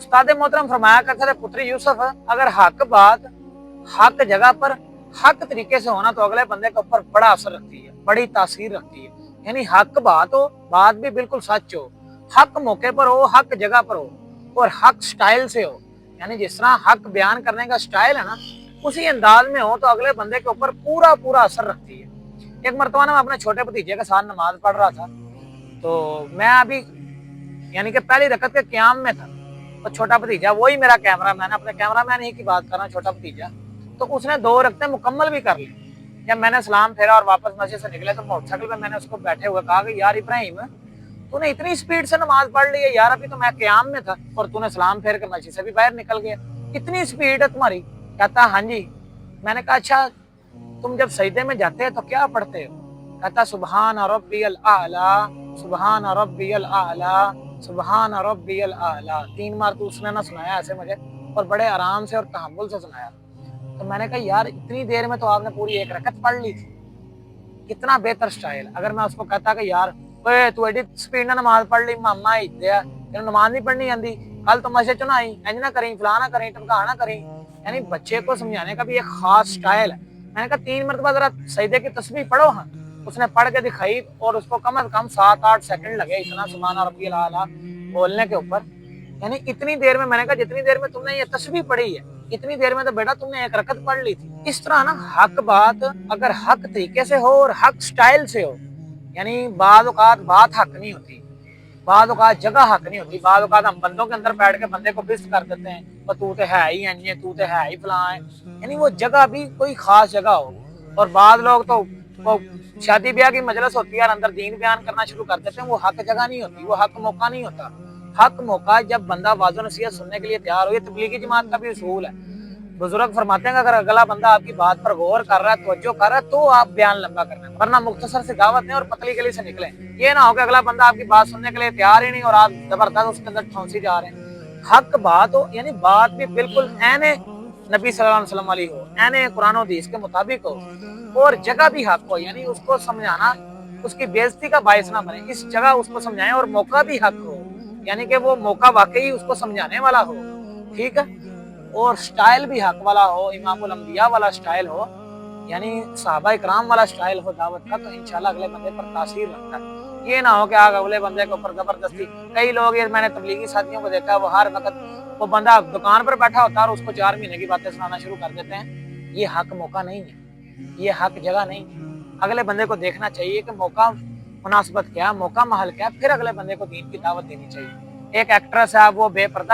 उस्ताद मोहतरम फरमाया करते थे, पुत्र यूसुफ अगर हक बात हक जगह पर हक तरीके से होना तो अगले बंदे के ऊपर बड़ा असर रखती है, बड़ी तासीर रखती है। यानी हक बात हो, बात भी बिल्कुल सच हो, हक मौके पर हो, हक जगह पर हो और हक स्टाइल से हो। यानी जिस तरह हक बयान करने का स्टाइल है ना, उसी अंदाज में हो तो अगले बंदे के ऊपर पूरा पूरा असर रखती है। एक मरतबा मैं अपने छोटे भतीजे के साथ नमाज पढ़ रहा था, तो मैं अभी यानी कि पहली रकत के क्याम में था। तो छोटा भतीजा, वही मेरा कैमरा मैन, अपने कैमरा मैन ही की बात कर रहा हूँ, छोटा भतीजा, तो उसने 2 रकतें मुकम्मल भी कर ली। जब मैंने सलाम फेरा और वापस मस्जिद से निकले तो मोटरसाइकिल पे मैंने उसको बैठे हुए कहा कि यार इब्राहिम, तूने इतनी स्पीड से नमाज पढ़ ली है यार, अभी तो मैं क्याम में था और तूने सलाम फेर के मस्जिद से भी बाहर निकल गया, इतनी स्पीड है तुम्हारी। कहता हाँ जी। मैंने कहा अच्छा, तुम जब सजदे में जाते हो तो क्या पढ़ते हो? कहता सुबहान रब्बियल आला, सुबहान रब्बियल आला, सुबहान रब्बियल आला। 3 बार तो उसने ना सुनाया ऐसे मुझे, और बड़े आराम से और तहम्मुल से सुनाया। तो मैंने कहा यार इतनी देर में तो आपने पूरी 1 रकत पढ़ ली थी, कितना बेहतर स्टाइल। अगर मैं उसको कहता कि यार ओए तू एडी स्पीड में नमाज पढ़ ली, मामा इत्या तेन नमाज नहीं पढ़नी आती, कल तो मस्जिद च ना आई, इंज ना करी, फला ना करी, टमका ना करी। यानी बच्चे को समझाने का भी एक खास स्टाइल है। मैंने कहा 3 मरतबा जरा सजदे की तस्बीह पढ़ो। हाँ, उसने पढ़ के दिखाई और उसको कम से कम 7-8 सेकंड लगे इतना सुभान रब्बियल आला बोलने के ऊपर। यानी इतनी देर में, मैंने कहा जितनी देर में तुमने ये तस्बीह पढ़ी है, इतनी देर में तो बेटा तुमने 1 रकत पढ़ ली थी। इस तरह ना हक बात अगर हक तरीके से हो और हक स्टाइल से हो, यानी बाद औकात बात हक नहीं होती, बाद औकात जगह हक नहीं होती। बाद औकात हम बंदों के अंदर बैठ के बंदे को बिस्त कर देते हैं, और तू तो है ही अंजे, तू तो है ही फला है। यानी वो जगह भी कोई खास जगह हो। और बाद लोग तो वो शादी ब्याह की मजलिस होती है और अंदर दीन बयान करना शुरू कर देते हैं, वो हक जगह नहीं होती, वो हक मौका नहीं होता। हक मौका जब बंदा वाज़ो नसीहत सुनने के लिए तैयार हो। ये तबलीगी जमात का भी उसूल है। बुजुर्ग फरमाते हैं अगर अगला बंदा आपकी बात पर गौर कर रहा है, तवज्जो कर रहा है, तो आप बयान लंबा करना, वरना मुख्तसर से दावत दें और पतली गली से निकले। ये ना हो कि अगला बंदा आपकी बात सुनने के लिए तैयार ही नहीं और आप जबरदस्त उसके अंदर ठौंसी जा रहे हैं। हक बात हो, यानी बात भी बिल्कुल ऐने नबी सल्लल्लाहु अलैहि वसल्लम वाली हो, ऐने कुरान और हदीस के मुताबिक हो, और जगह भी हक हो। यानी उसको समझाना उसकी बेइज्जती का बायस ना बने, इस जगह उसको समझाएं, और मौका भी हक हो, यानी कि वो मौका वाकई उसको समझाने वाला हो, ठीक है, और स्टाइल भी हक वाला हो, इमामुल अंबिया वाला स्टाइल हो, यानी सहाबा इकराम वाला स्टाइल हो दावत का, तो इंशाल्लाह अगले बंदे पर तासीर रखता है। ये ना हो कि आग अगले बंदे के ऊपर जबरदस्ती। कई लोग, ये मैंने तबलीगी साथियों को देखा है, वो हर वक्त वो बंदा दुकान पर बैठा होता है और उसको 4 महीने की बातें सुनाना शुरू कर देते हैं। ये हक मौका नहीं है, ये हक जगह नहीं है। अगले बंदे को देखना चाहिए कि मौका मुनासिबत क्या, मौका महल क्या, फिर अगले बंदे को दीन की दावत देनी चाहिए। एक एक्ट्रेस है, वो बेपर्दा